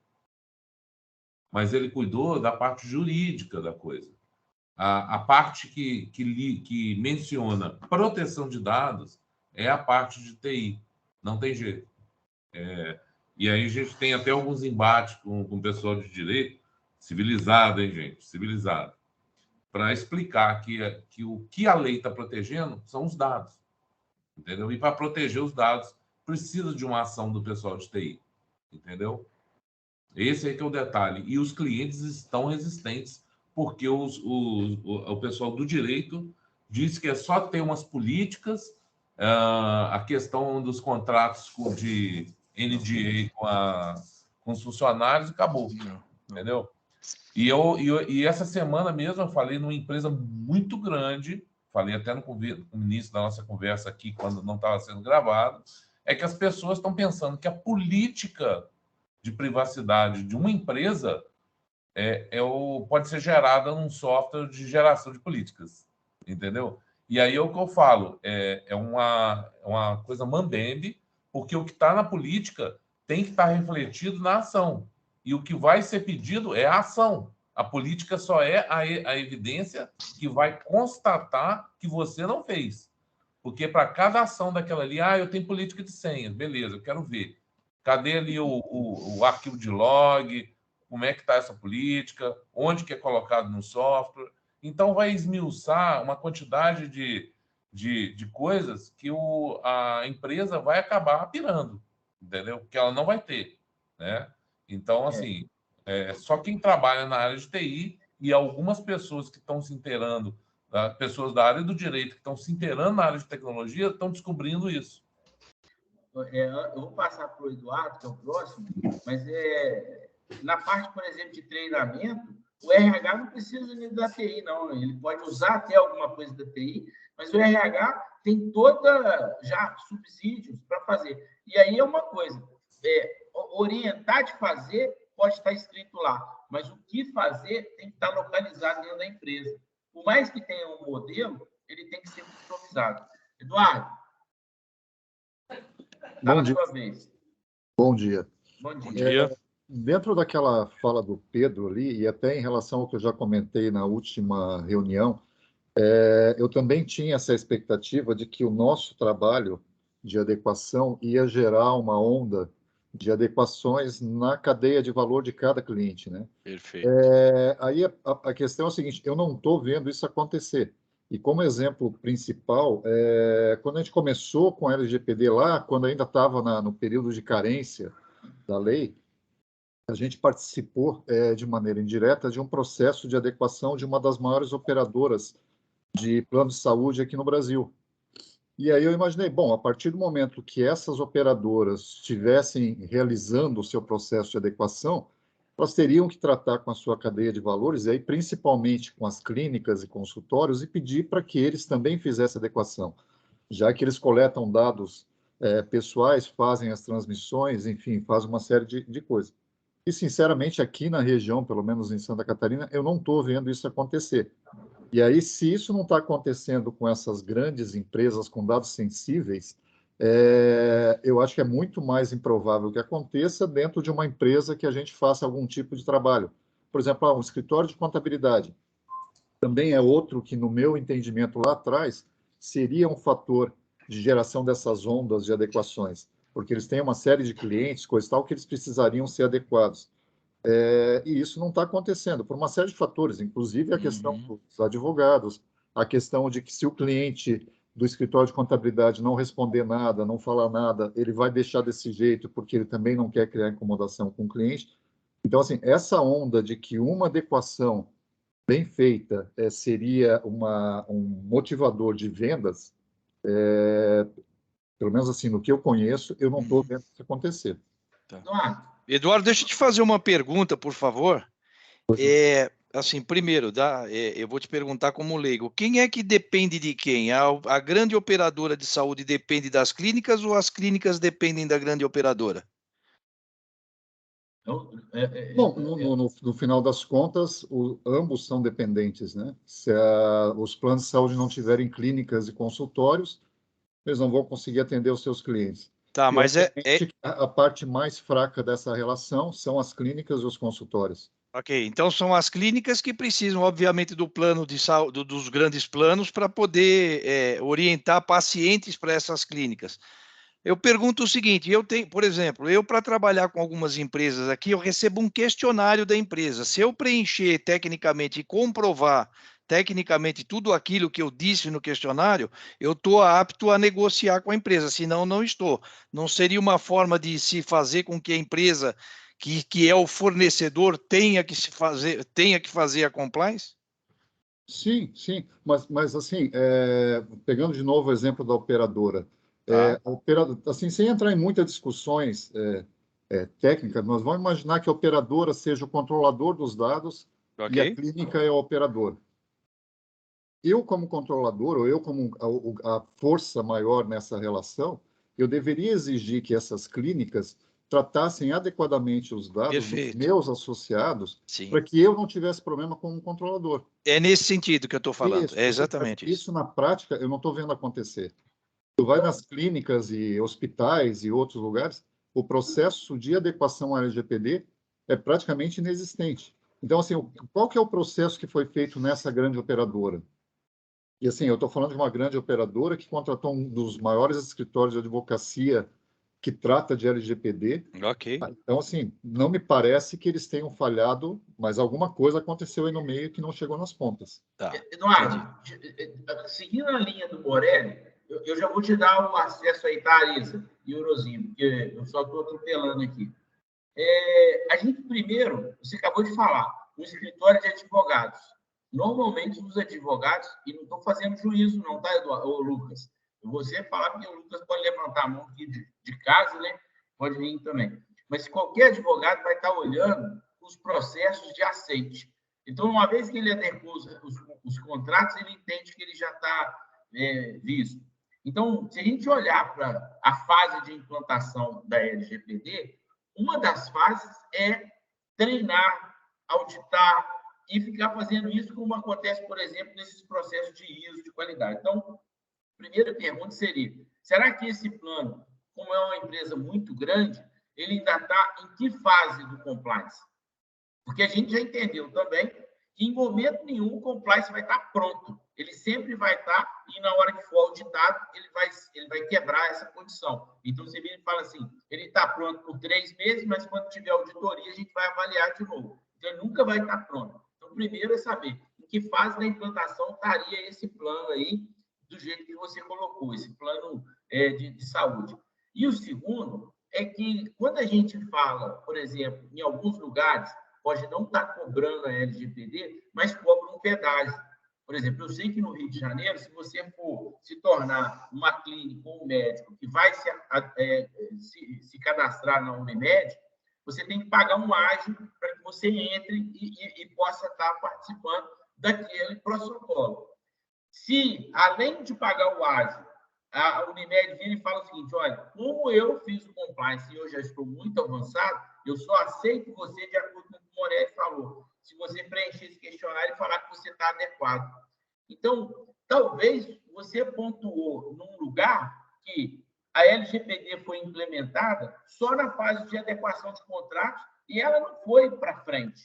Mas ele cuidou da parte jurídica da coisa. A parte que menciona proteção de dados é a parte de TI. Não tem jeito. E aí a gente tem até alguns embates com o pessoal de direito, civilizado, hein, gente? Civilizado. Para explicar que o que a lei está protegendo são os dados. Entendeu? E para proteger os dados, precisa de uma ação do pessoal de TI. Entendeu? Esse aí que é o detalhe. E os clientes estão resistentes, porque o pessoal do direito diz que é só ter umas políticas, a questão dos contratos de NDA com os funcionários, acabou. Entendeu? E essa semana mesmo eu falei numa empresa muito grande, falei até no início da nossa conversa aqui, quando não estava sendo gravado, é que as pessoas estão pensando que a política de privacidade de uma empresa pode ser gerada num software de geração de políticas, entendeu? E aí é o que eu falo, é uma coisa mambembe, porque o que está na política tem que estar refletido na ação. E o que vai ser pedido é a ação. A política só é a evidência que vai constatar que você não fez. Porque para cada ação daquela ali, eu tenho política de senhas, beleza, eu quero ver. Cadê ali o arquivo de log? Como é que está essa política? Onde que é colocado no software? Então, vai esmiuçar uma quantidade de coisas que a empresa vai acabar pirando, entendeu? Porque ela não vai ter, né? Então, assim, só quem trabalha na área de TI e algumas pessoas que estão se inteirando, pessoas da área do direito que estão se inteirando na área de tecnologia, estão descobrindo isso.
Eu vou passar para o Eduardo, que é o próximo, mas na parte, por exemplo, de treinamento, o RH não precisa nem da TI, não. Ele pode usar até alguma coisa da TI, mas o RH tem já subsídios para fazer. E aí é uma coisa, orientar de fazer pode estar escrito lá, mas o que fazer tem que estar localizado dentro da empresa. Por mais que tenha um modelo, ele tem que ser customizado. Eduardo,
bom dia. Bom dia.
Bom dia.
Dentro daquela fala do Pedro ali, e até em relação ao que eu já comentei na última reunião, eu também tinha essa expectativa de que o nosso trabalho de adequação ia gerar uma onda de adequações na cadeia de valor de cada cliente, né?
Perfeito.
Aí a questão é a seguinte, eu não estou vendo isso acontecer. E como exemplo principal, quando a gente começou com a LGPD lá, quando ainda estava no período de carência da lei, a gente participou de maneira indireta de um processo de adequação de uma das maiores operadoras de plano de saúde aqui no Brasil. E aí eu imaginei, bom, a partir do momento que essas operadoras estivessem realizando o seu processo de adequação, elas teriam que tratar com a sua cadeia de valores, e aí principalmente com as clínicas e consultórios, e pedir para que eles também fizessem adequação, já que eles coletam dados pessoais, fazem as transmissões, enfim, fazem uma série de coisas. E, sinceramente, aqui na região, pelo menos em Santa Catarina, eu não estou vendo isso acontecer. E aí, se isso não está acontecendo com essas grandes empresas com dados sensíveis, eu acho que é muito mais improvável que aconteça dentro de uma empresa que a gente faça algum tipo de trabalho. Por exemplo, um escritório de contabilidade. Também é outro que, no meu entendimento lá atrás, seria um fator de geração dessas ondas de adequações, porque eles têm uma série de clientes, coisa e tal, que eles precisariam ser adequados. E isso não está acontecendo por uma série de fatores, inclusive a questão dos advogados, a questão de que se o cliente do escritório de contabilidade não responder nada, não falar nada, ele vai deixar desse jeito porque ele também não quer criar incomodação com o cliente. Então, assim, essa onda de que uma adequação bem feita seria um motivador de vendas, pelo menos assim, no que eu conheço, eu não estou vendo isso acontecer.
Tá. Eduardo, deixa eu te fazer uma pergunta, por favor. Assim, primeiro, eu vou te perguntar como leigo, quem é que depende de quem? A grande operadora de saúde depende das clínicas ou as clínicas dependem da grande operadora?
Bom, no final das contas, ambos são dependentes, né? Se os planos de saúde não tiverem clínicas e consultórios, eles não vão conseguir atender os seus clientes.
Tá, mas
a parte mais fraca dessa relação são as clínicas e os consultórios.
Ok, então são as clínicas que precisam, obviamente, do plano de saúde, dos grandes planos, para poder orientar pacientes para essas clínicas. Eu pergunto o seguinte, por exemplo, para trabalhar com algumas empresas aqui, eu recebo um questionário da empresa. Se eu preencher tecnicamente e comprovar tecnicamente tudo aquilo que eu disse no questionário, eu estou apto a negociar com a empresa, senão não estou. Não seria uma forma de se fazer com que a empresa, que é o fornecedor, tenha que fazer a compliance?
Sim, sim, mas assim, pegando de novo o exemplo da operadora,
Tá.
assim, sem entrar em muitas discussões técnicas, nós vamos imaginar que a operadora seja o controlador dos dados e a clínica é o operador. Eu, como controlador, ou eu, como a força maior nessa relação, eu deveria exigir que essas clínicas tratassem adequadamente os dados dos meus associados para que eu não tivesse problema como controlador.
É nesse sentido que eu estou falando,
Isso,
é exatamente isso.
Isso, na prática, eu não estou vendo acontecer. Tu vai nas clínicas e hospitais e outros lugares, o processo de adequação à LGPD é praticamente inexistente. Então, assim, qual que é o processo que foi feito nessa grande operadora? E, assim, eu estou falando de uma grande operadora que contratou um dos maiores escritórios de advocacia que trata de LGPD.
Ok.
Então, assim, não me parece que eles tenham falhado, mas alguma coisa aconteceu aí no meio que não chegou nas pontas.
Tá.
Eduardo, seguindo a linha do Morelli, eu já vou te dar o acesso aí, tá, Arisa e o Rosinho, porque eu só estou atropelando aqui. A gente, primeiro, você acabou de falar, um escritório de advogados. Normalmente, os advogados, e não estou fazendo juízo não, tá, Eduardo, ou Lucas? Eu vou você falar, porque o Lucas pode levantar a mão aqui de casa, né? Pode vir também. Mas qualquer advogado vai estar olhando os processos de aceite. Então, uma vez que ele adequou os contratos, ele entende que ele já está visto. Então, se a gente olhar para a fase de implantação da LGPD, uma das fases é treinar, auditar e ficar fazendo isso como acontece, por exemplo, nesses processos de ISO de qualidade. Então, a primeira pergunta seria, será que esse plano, como é uma empresa muito grande, ele ainda está em que fase do compliance? Porque a gente já entendeu também que em momento nenhum o compliance vai estar pronto. Ele sempre vai estar, e na hora que for auditado, ele vai quebrar essa condição. Então, você vira e fala assim, ele está pronto por 3 meses, mas quando tiver auditoria, a gente vai avaliar de novo. Então, ele nunca vai estar pronto. Então, primeiro é saber em que fase da implantação estaria esse plano aí, do jeito que você colocou, esse plano de saúde. E o segundo é que, quando a gente fala, por exemplo, em alguns lugares, pode não estar cobrando a LGPD, mas cobra um pedágio. Por exemplo, eu sei que no Rio de Janeiro, se você for se tornar uma clínica ou um médico que vai se cadastrar na Unimed, você tem que pagar um ágio para que você entre e possa estar participando daquele protocolo. Se, além de pagar o ágio, a Unimed vira e fala o seguinte: olha, como eu fiz o compliance e eu já estou muito avançado, eu só aceito você de acordo com o que o Morelli falou. Se você preencher esse questionário e falar que você está adequado. Então, talvez você pontuou num lugar que a LGPD foi implementada só na fase de adequação de contratos e ela não foi para frente.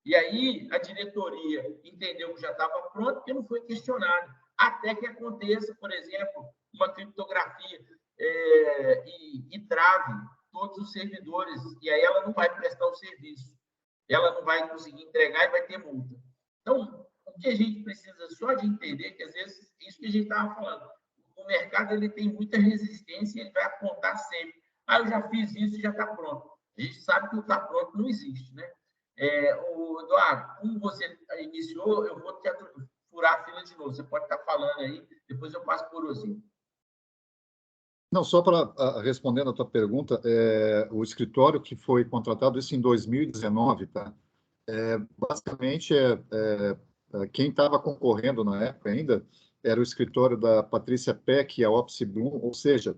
E aí a diretoria entendeu que já estava pronto porque não foi questionado. Até que aconteça, por exemplo, uma criptografia e trave todos os servidores, e aí ela não vai prestar o serviço. Ela não vai conseguir entregar e vai ter multa. Então, o que a gente precisa só de entender que, às vezes, isso que a gente estava falando, o mercado ele tem muita resistência e ele vai apontar sempre. Ah, eu já fiz isso e já está pronto. A gente sabe que o está pronto não existe, né? O Eduardo, como você iniciou, eu vou te furar a fila de novo. Você pode estar falando aí, depois eu passo por Orozinho.
Não, só para respondendo a tua pergunta, o escritório que foi contratado, isso em 2019, tá? Basicamente, quem estava concorrendo na época ainda era o escritório da Patrícia Peck e a Opsi Bloom, ou seja,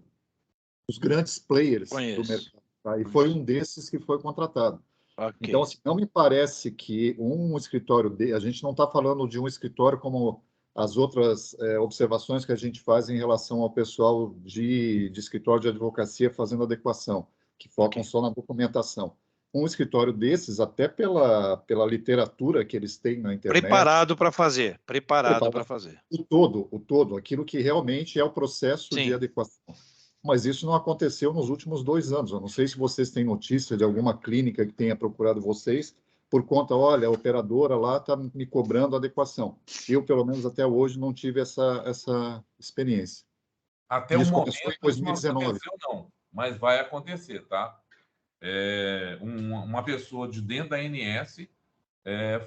os grandes players do mercado. Tá? E foi um desses que foi contratado. Okay. Então, assim, não me parece que um escritório... A gente não está falando de um escritório como as outras observações que a gente faz em relação ao pessoal de escritório de advocacia fazendo adequação, que focam só na documentação. Um escritório desses, até pela literatura que eles têm na internet...
Preparado para fazer. Preparado para fazer.
O todo, aquilo que realmente é o processo de adequação. Mas isso não aconteceu nos últimos 2 anos. Eu não sei se vocês têm notícia de alguma clínica que tenha procurado vocês por conta, olha, a operadora lá está me cobrando adequação. Eu, pelo menos até hoje, não tive essa experiência.
Até o momento, em 2019. Não aconteceu, não, mas vai acontecer, tá? Uma pessoa de dentro da ANS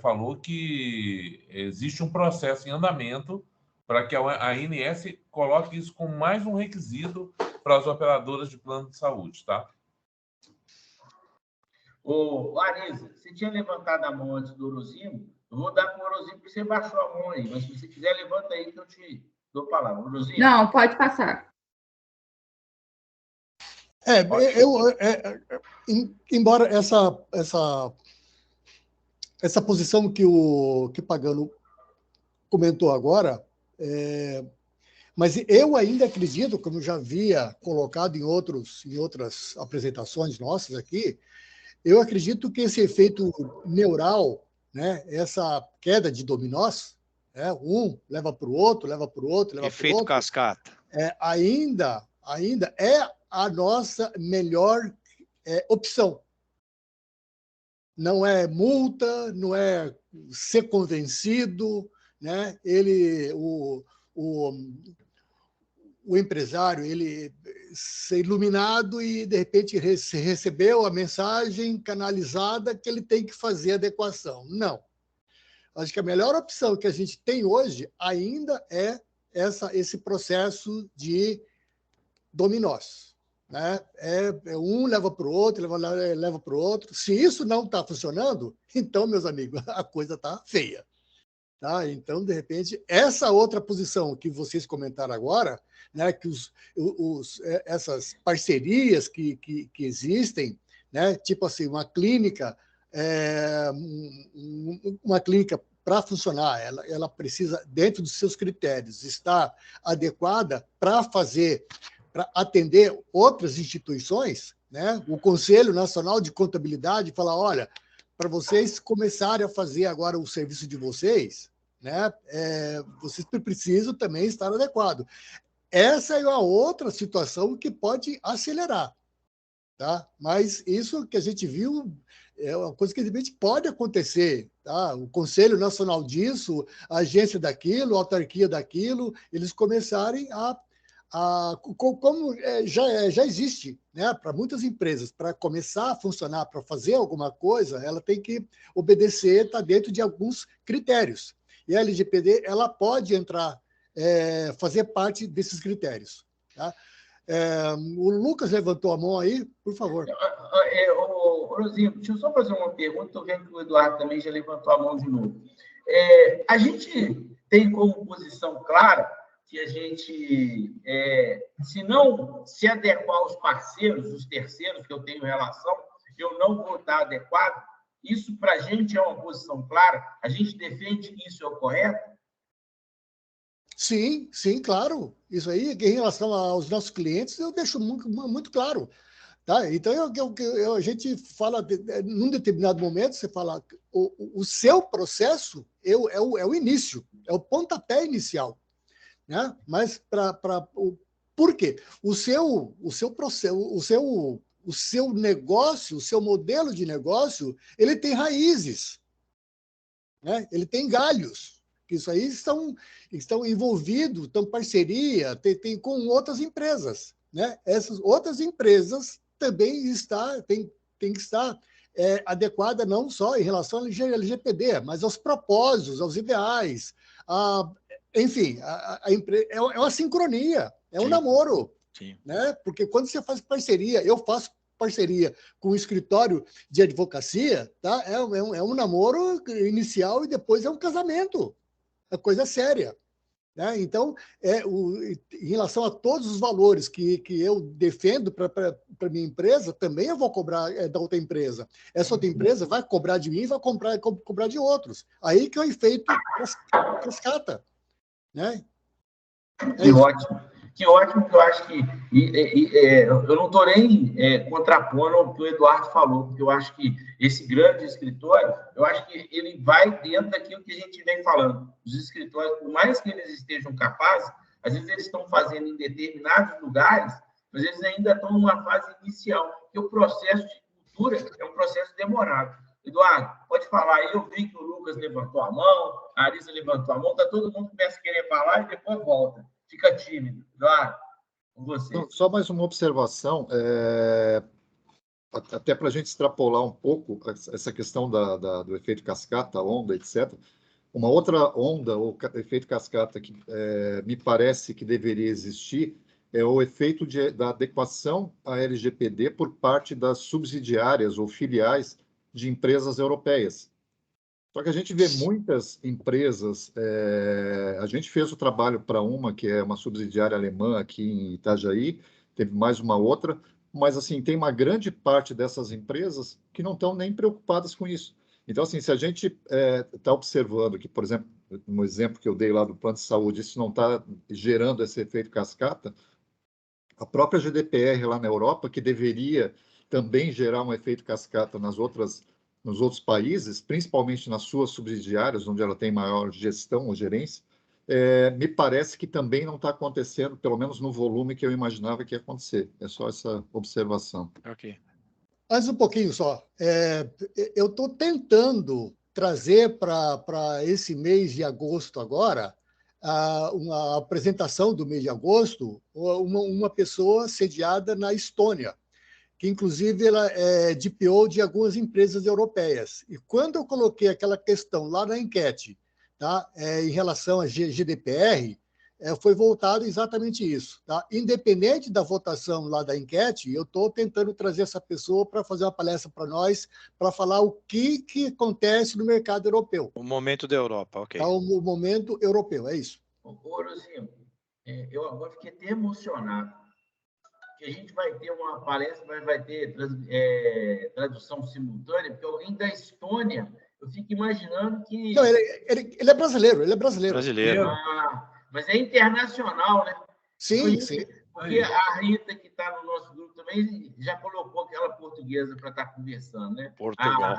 falou que existe um processo em andamento para que a ANS coloque isso como mais um requisito para as operadoras de plano de saúde, tá?
Ô, Larissa, você tinha levantado a mão antes do Orozinho? Eu vou dar para o Orozinho porque você baixou a mão aí, mas se você quiser, levanta aí que eu te dou a palavra. Orozinho?
Não, pode passar.
Embora essa posição que o Pagano comentou agora, mas eu ainda acredito, como já havia colocado em outras apresentações nossas aqui, eu acredito que esse efeito neural, né, essa queda de dominós, um leva para o outro, leva para o outro, leva para o outro.
Efeito cascata.
Ainda é a nossa melhor opção. Não é multa, não é ser convencido, né? O empresário, ele ser iluminado e, de repente, recebeu a mensagem canalizada que ele tem que fazer adequação. Não. Acho que a melhor opção que a gente tem hoje ainda é esse processo de dominós. Né? Um leva para o outro, leva para o outro. Se isso não está funcionando, então, meus amigos, a coisa está feia. Tá? Então, de repente, essa outra posição que vocês comentaram agora, né, que essas parcerias que existem, né, tipo assim, uma clínica para funcionar, ela precisa, dentro dos seus critérios, estar adequada para atender outras instituições, né? O Conselho Nacional de Contabilidade fala, olha, para vocês começarem a fazer agora o serviço de vocês, né? Vocês precisam também estar adequado. Essa é uma outra situação que pode acelerar, tá? Mas isso que a gente viu é uma coisa que de repente pode acontecer, tá? O Conselho Nacional disso, a agência daquilo, a autarquia daquilo, eles começarem como já existe, né? Para muitas empresas, para começar a funcionar, para fazer alguma coisa, ela tem que obedecer, está dentro de alguns critérios. E a LGPD ela pode entrar, fazer parte desses critérios. Tá? O Lucas levantou a mão aí, por favor.
Rosinho, deixa eu só fazer uma pergunta, estou vendo que o Eduardo também já levantou a mão de novo. A gente tem como posição clara que a gente, se não se adequar aos parceiros, os terceiros que eu tenho relação, eu não vou estar adequado? Isso, para a gente, é uma posição clara? A gente defende que isso é o correto?
Sim, sim, claro. Isso aí, em relação aos nossos clientes, eu deixo muito claro. Tá? Então, a gente fala, num determinado momento, você fala, o seu processo é o início, é o pontapé inicial. Né? Mas, por quê? O seu processo, o seu negócio, o seu modelo de negócio, ele tem raízes, né? Ele tem galhos. Isso aí estão envolvidos, estão em parceria, tem com outras empresas. Né? Essas outras empresas também tem que estar adequada não só em relação ao LGPD, mas aos propósitos, aos ideais. Enfim, é uma sincronia, é um namoro. Sim. Né? Porque quando você faz parceria, eu faço parceria com o escritório de advocacia, tá? É um namoro inicial e depois é um casamento. É coisa séria. Né? Então, em relação a todos os valores que eu defendo para a minha empresa, também eu vou cobrar da outra empresa. Essa outra empresa vai cobrar de mim e vai cobrar de outros. Aí que é o efeito cascata. Né?
Que ótimo. Que ótimo, que eu acho que eu não estou nem contrapondo o que o Eduardo falou, porque eu acho que esse grande escritório, eu acho que ele vai dentro daquilo que a gente vem falando. Os escritórios, por mais que eles estejam capazes, às vezes eles estão fazendo em determinados lugares, mas eles ainda estão numa fase inicial, porque o processo de cultura é um processo demorado. Eduardo, pode falar aí, eu vi que o Lucas levantou a mão, a Arisa levantou a mão, está todo mundo começa a querer falar e depois volta. Fica tímido. Eduardo, com você.
Não, só mais uma observação, até para a gente extrapolar um pouco essa questão do efeito cascata, onda, etc. Uma outra onda, ou efeito cascata, que me parece que deveria existir, é o efeito da adequação à LGPD por parte das subsidiárias ou filiais de empresas europeias. Só que a gente vê muitas empresas, a gente fez o trabalho para uma, que é uma subsidiária alemã aqui em Itajaí, teve mais uma outra, mas assim, tem uma grande parte dessas empresas que não estão nem preocupadas com isso. Então, assim, se a gente está observando que, por exemplo, no exemplo que eu dei lá do plano de saúde, isso não está gerando esse efeito cascata, a própria GDPR lá na Europa, que deveria também gerar um efeito cascata nos outros países, principalmente nas suas subsidiárias, onde ela tem maior gestão ou gerência, me parece que também não está acontecendo, pelo menos no volume que eu imaginava que ia acontecer. É só essa observação.
Ok.
Mais um pouquinho só. Eu estou tentando trazer para esse mês de agosto agora, uma apresentação do mês de agosto, uma pessoa sediada na Estônia, que inclusive ela é DPO de algumas empresas europeias. E quando eu coloquei aquela questão lá na enquete, tá, em relação à GDPR, foi voltado exatamente isso. Tá? Independente da votação lá da enquete, eu estou tentando trazer essa pessoa para fazer uma palestra para nós, para falar o que acontece no mercado europeu.
O momento da Europa, ok.
Tá, o momento europeu, é isso.
Rosinho, eu agora fiquei até emocionado. Que a gente vai ter uma palestra, vai ter tradução simultânea, porque alguém da Estônia, eu fico imaginando que...
Não, ele é brasileiro, ele é brasileiro.
Mas é internacional, né?
Sim, sim.
Porque a Rita, que está no nosso grupo também, já colocou aquela portuguesa para estar conversando, né?
Portugal.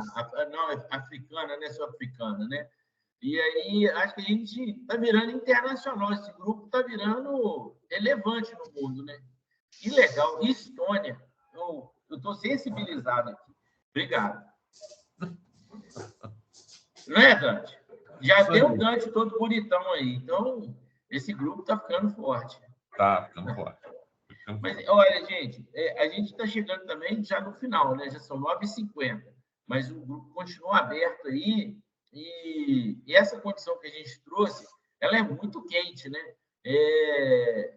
Não, é africana, né? Sul-africana, né? E aí, acho que a gente está virando internacional. Esse grupo está virando relevante no mundo, né? Que legal. Estônia. Eu estou sensibilizado aqui. Obrigado. Não é, Dante? Já tem um Dante todo bonitão aí. Então, esse grupo está ficando forte.
Tá ficando forte.
Mas, olha, gente, a gente está chegando também já no final, né? Já são 9h50. Mas o grupo continua aberto aí. E essa condição que a gente trouxe, ela é muito quente, né?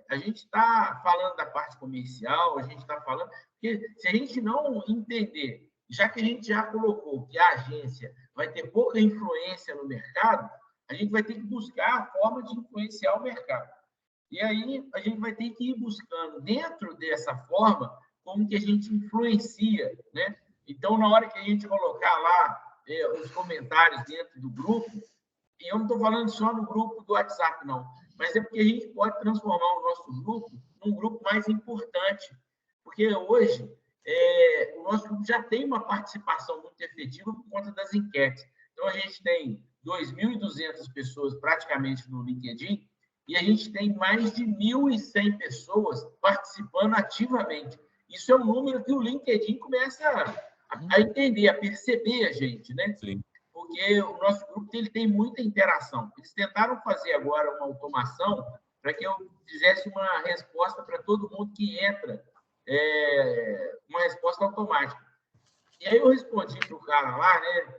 A gente está falando da parte comercial, a gente está falando... Porque se a gente não entender, já que a gente já colocou que a agência vai ter pouca influência no mercado, a gente vai ter que buscar a forma de influenciar o mercado. E aí a gente vai ter que ir buscando, dentro dessa forma, como que a gente influencia, né? Então, na hora que a gente colocar lá os comentários dentro do grupo, e eu não estou falando só no grupo do WhatsApp, não, mas é porque a gente pode transformar o nosso grupo num grupo mais importante, porque hoje o nosso grupo já tem uma participação muito efetiva por conta das enquetes. Então, a gente tem 2.200 pessoas praticamente no LinkedIn e a gente tem mais de 1.100 pessoas participando ativamente. Isso é um número que o LinkedIn começa a entender, a perceber a gente, né?
Sim.
Porque o nosso grupo ele tem muita interação. Eles tentaram fazer agora uma automação para que eu fizesse uma resposta para todo mundo que entra, uma resposta automática. E aí eu respondi para o cara lá, né,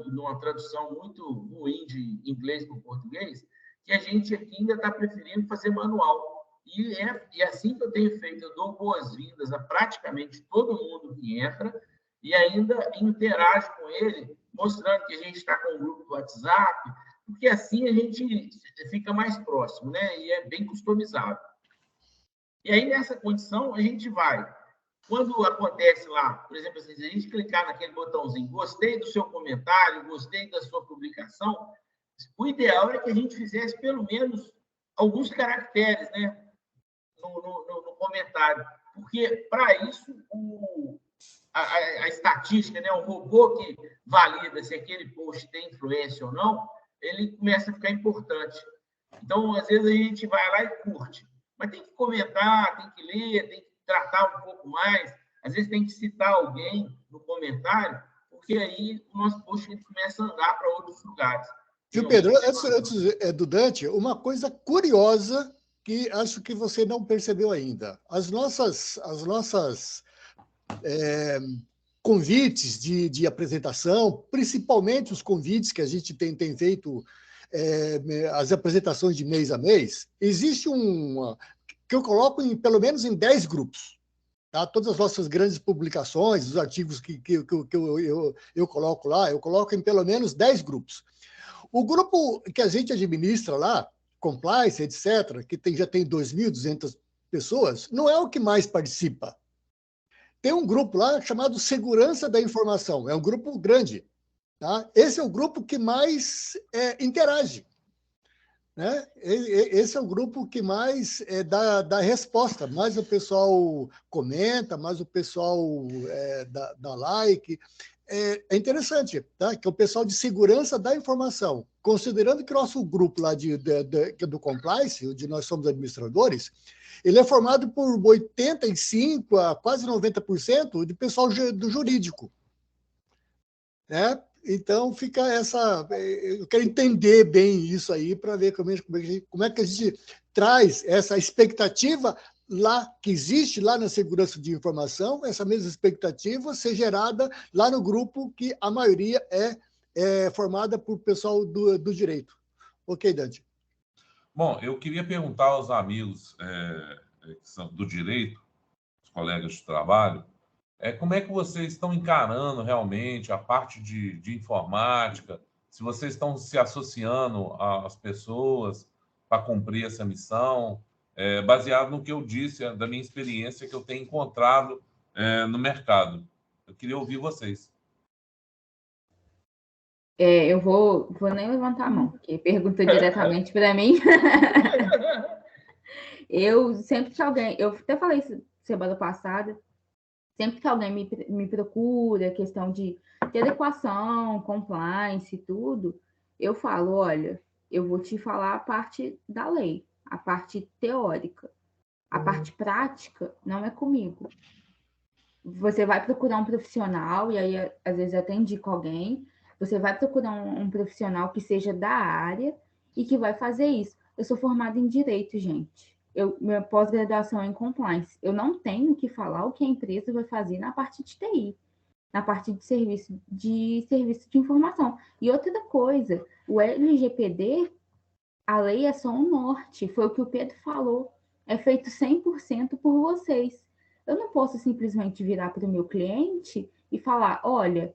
numa tradução muito ruim de inglês para o português, que a gente aqui ainda está preferindo fazer manual. E assim que eu tenho feito, eu dou boas-vindas a praticamente todo mundo que entra e ainda interajo com ele, mostrando que a gente está com o grupo do WhatsApp, porque assim a gente fica mais próximo, né? E é bem customizado. E aí, nessa condição, a gente vai. Quando acontece lá, por exemplo, se a gente clicar naquele botãozinho, gostei do seu comentário, gostei da sua publicação, o ideal é que a gente fizesse pelo menos alguns caracteres, né, no comentário, porque para isso a estatística, né, o robô que valida se aquele post tem influência ou não, ele começa a ficar importante. Então, às vezes a gente vai lá e curte, mas tem que comentar, tem que ler, tem que tratar um pouco mais, às vezes tem que citar alguém no comentário, porque aí o nosso post ele começa a andar para outros lugares.
Viu, Pedro, antes do Dante, uma coisa curiosa que acho que você não percebeu ainda. As nossas convites de apresentação, principalmente os convites que a gente tem feito, as apresentações de mês a mês, existe que eu coloco pelo menos em 10 grupos. Tá? Todas as nossas grandes publicações, os artigos que eu coloco lá, eu coloco em pelo menos 10 grupos. O grupo que a gente administra lá, Compliance, etc., que já tem 2.200 pessoas, não é o que mais participa. Tem um grupo lá chamado Segurança da Informação, é um grupo grande. Tá? Esse é o grupo que mais interage. Né? Esse é o grupo que mais dá resposta, mais o pessoal comenta, mais o pessoal dá like. É interessante, tá? Que é o pessoal de segurança da informação. Considerando que o nosso grupo lá do Compliance, onde nós somos administradores, ele é formado por 85% a quase 90% de pessoal do jurídico. Né? Então, fica essa... Eu quero entender bem isso aí para ver como é que a gente traz essa expectativa lá que existe lá na segurança de informação, essa mesma expectativa ser gerada lá no grupo que a maioria é formada por pessoal do direito. Ok, Dante?
Bom, eu queria perguntar aos amigos que são do direito, os colegas de trabalho, como é que vocês estão encarando realmente a parte de informática, se vocês estão se associando às pessoas para cumprir essa missão, baseado no que eu disse, da minha experiência que eu tenho encontrado no mercado. Eu queria ouvir vocês.
Eu vou nem levantar a mão, porque pergunta diretamente para mim. Eu sempre que alguém... Eu até falei isso semana passada. Sempre que alguém me procura, questão de adequação, compliance e tudo, eu falo, olha, eu vou te falar a parte da lei, a parte teórica. A parte prática não é comigo. Você vai procurar um profissional, e aí às vezes até indico alguém, você vai procurar um profissional que seja da área e que vai fazer isso. Eu sou formada em Direito, gente. Minha pós-graduação é em Compliance. Eu não tenho que falar o que a empresa vai fazer na parte de TI. na parte de serviço de informação. E outra coisa, o LGPD, a lei é só um norte, foi o que o Pedro falou, é feito 100% por vocês. Eu não posso simplesmente virar para o meu cliente e falar, olha,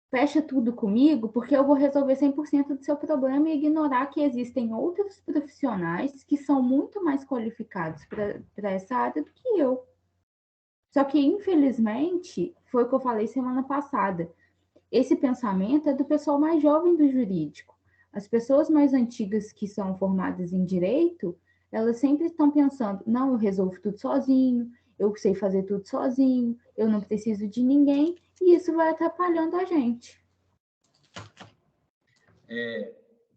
fecha tudo comigo, porque eu vou resolver 100% do seu problema e ignorar que existem outros profissionais que são muito mais qualificados para essa área do que eu. Só que, infelizmente, foi o que eu falei semana passada, esse pensamento é do pessoal mais jovem do jurídico. As pessoas mais antigas que são formadas em direito, elas sempre estão pensando, não, eu resolvo tudo sozinho, eu sei fazer tudo sozinho, eu não preciso de ninguém, e isso vai atrapalhando a gente.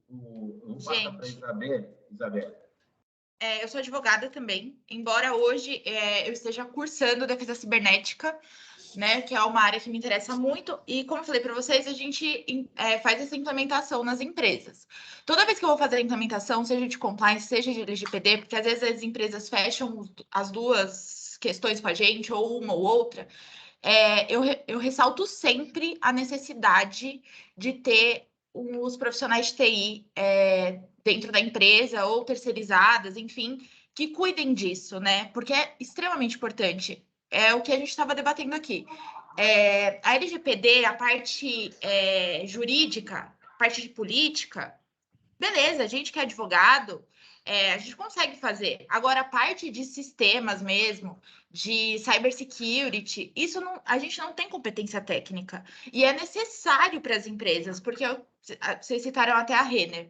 Vou passar para Isabel.
Eu sou advogada também, embora hoje eu esteja cursando defesa cibernética, né, que é uma área que me interessa muito, e como eu falei para vocês, a gente faz essa implementação nas empresas. Toda vez que eu vou fazer a implementação, seja de compliance, seja de LGPD, porque às vezes as empresas fecham as duas questões com a gente, ou uma ou outra, eu ressalto sempre a necessidade de ter os profissionais de TI dentro da empresa ou terceirizadas, enfim, que cuidem disso, né? Porque é extremamente importante. É o que a gente estava debatendo aqui. A LGPD, a parte jurídica, a parte de política, beleza, a gente que é advogado, a gente consegue fazer. Agora, a parte de sistemas mesmo, de cybersecurity, isso não, a gente não tem competência técnica. E é necessário para as empresas, porque vocês citaram até a Renner.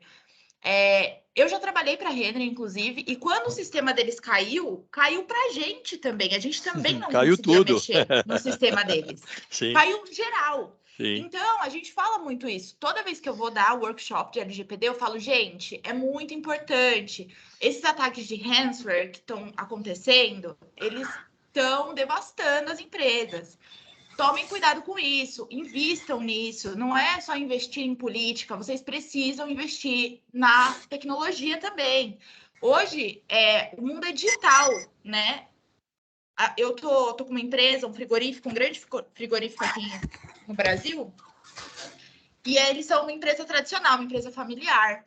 Eu já trabalhei para a Renner, inclusive, e quando o sistema deles caiu para a gente também. A gente também não
caiu
conseguia
tudo.
mexer no sistema deles.
Sim.
Caiu geral.
Sim.
Então, a gente fala muito isso. Toda vez que eu vou dar workshop de LGPD, eu falo, gente, é muito importante. Esses ataques de ransomware que estão acontecendo, eles estão devastando as empresas. Tomem cuidado com isso, invistam nisso. Não é só investir em política, vocês precisam investir na tecnologia também. Hoje, o mundo é digital, né? Eu tô com uma empresa, um frigorífico, um grande frigorífico aqui no Brasil, e eles são uma empresa tradicional, uma empresa familiar.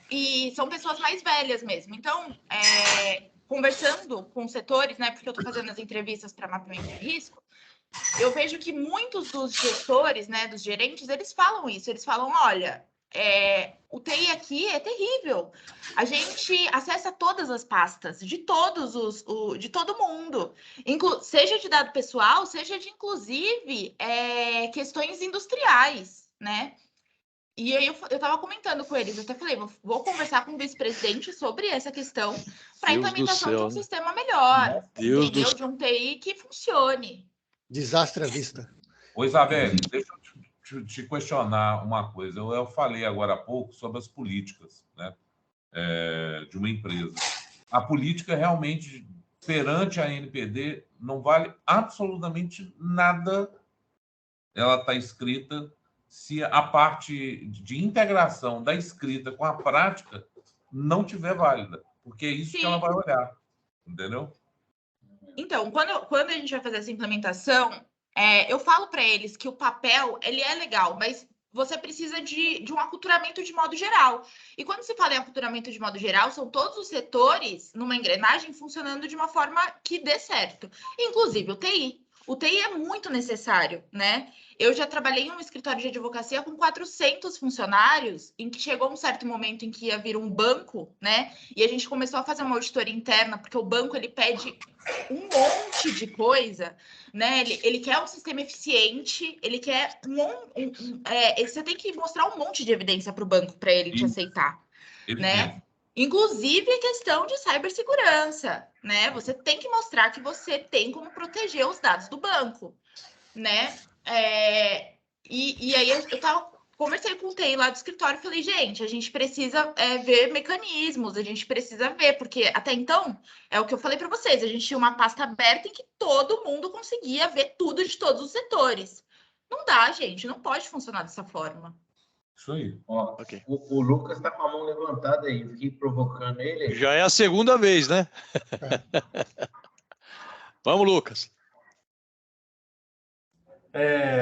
E são pessoas mais velhas mesmo. Então, conversando com setores, né? Porque eu estou fazendo as entrevistas para mapeamento de risco, eu vejo que muitos dos gestores, né, dos gerentes, eles falam isso. Eles falam, olha, o TI aqui é terrível. A gente acessa todas as pastas, de todo mundo. Seja de dado pessoal, seja de, inclusive, questões industriais, né? E aí eu estava comentando com eles, eu até falei, vou conversar com o vice-presidente sobre essa questão para a implementação de um sistema melhor, entendeu? De um TI que funcione.
Desastre à vista.
Ô, Isabel, deixa eu te questionar uma coisa. Eu falei agora há pouco sobre as políticas, né, de uma empresa. A política realmente, perante a NPD, não vale absolutamente nada. Ela está escrita se a parte de integração da escrita com a prática não tiver válida, porque é isso que ela vai olhar, entendeu?
Então, quando a gente vai fazer essa implementação, eu falo para eles que o papel, ele é legal, mas você precisa de um aculturamento de modo geral. E quando se fala em aculturamento de modo geral, são todos os setores numa engrenagem funcionando de uma forma que dê certo. Inclusive o TI. O TI é muito necessário, né? Eu já trabalhei em um escritório de advocacia com 400 funcionários, em que chegou um certo momento em que ia vir um banco, né? E a gente começou a fazer uma auditoria interna, porque o banco, ele pede um monte de coisa, né? Ele quer um sistema eficiente, ele quer você tem que mostrar um monte de evidência para o banco para ele te aceitar, né? Inclusive a questão de cibersegurança, né? Você tem que mostrar que você tem como proteger os dados do banco, né? E aí eu conversei com o TI lá do escritório e falei, gente, a gente precisa ver mecanismos, a gente precisa ver, porque até então, é o que eu falei para vocês, a gente tinha uma pasta aberta em que todo mundo conseguia ver tudo de todos os setores. Não dá, gente, não pode funcionar dessa forma.
Isso aí.
Ó, okay. O Lucas está com a mão levantada aí, eu fiquei provocando ele.
Já é a segunda vez, né? Vamos, Lucas.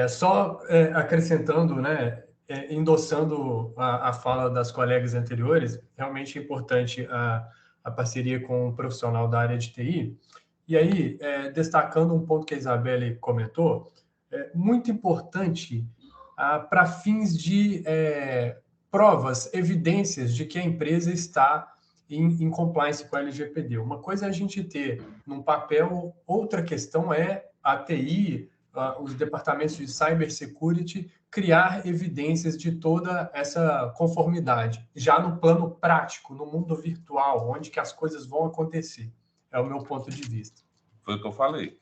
Só acrescentando, né, endossando a fala das colegas anteriores, realmente é importante a parceria com um profissional da área de TI. E aí, destacando um ponto que a Isabelle comentou, muito importante para fins de provas, evidências de que a empresa está em compliance com a LGPD. Uma coisa é a gente ter num papel, outra questão é a TI, os departamentos de cybersecurity, criar evidências de toda essa conformidade, já no plano prático, no mundo virtual, onde que as coisas vão acontecer. É o meu ponto de vista.
Foi o que eu falei.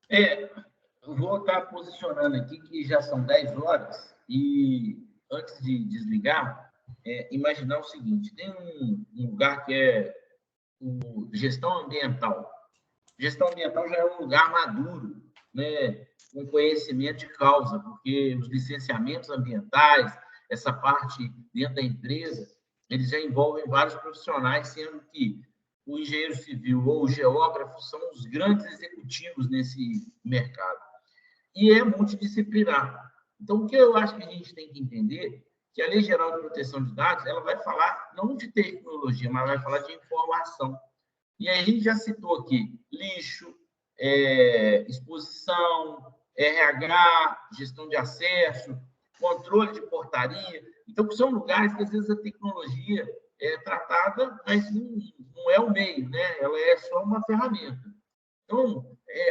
Eu vou estar posicionando aqui que já são 10 horas e antes de desligar, imaginar o seguinte, tem um lugar que é gestão ambiental. Gestão ambiental já é um lugar maduro, né, com conhecimento de causa, porque os licenciamentos ambientais, essa parte dentro da empresa, eles já envolvem vários profissionais, sendo que o engenheiro civil ou o geógrafo são os grandes executivos nesse mercado. E é multidisciplinar. Então, o que eu acho que a gente tem que entender que a Lei Geral de Proteção de Dados, ela vai falar não de tecnologia, mas vai falar de informação. E aí a gente já citou aqui lixo, exposição, RH, gestão de acesso, controle de portaria. Então, são lugares que, às vezes, a tecnologia é tratada, mas não é o meio, né? Ela é só uma ferramenta. Então,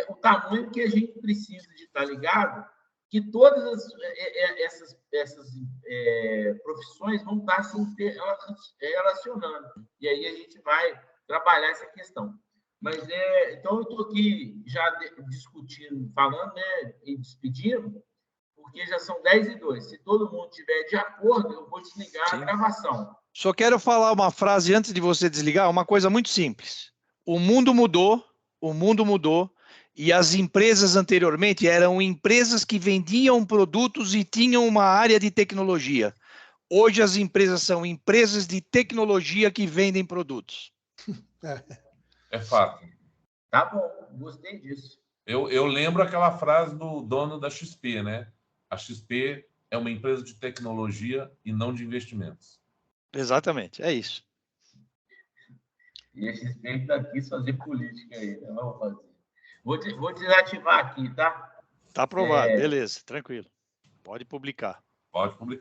o tamanho que a gente precisa de estar ligado, que todas essas profissões vão estar se relacionando. E aí a gente vai trabalhar essa questão. Mas, então, eu estou aqui já discutindo, falando, né, e despedindo, porque já são 10h02. Se todo mundo estiver de acordo, eu vou desligar a gravação.
Só quero falar uma frase antes de você desligar, uma coisa muito simples. O mundo mudou, e as empresas anteriormente eram empresas que vendiam produtos e tinham uma área de tecnologia. Hoje as empresas são empresas de tecnologia que vendem produtos.
É fato.
Tá bom, gostei disso.
Eu lembro aquela frase do dono da XP, né? A XP é uma empresa de tecnologia e não de investimentos.
Exatamente, é isso.
E a XP ainda quis fazer política aí, né? Vamos fazer. Vou desativar aqui, tá?
Tá aprovado, beleza, tranquilo. Pode publicar.
Pode publicar.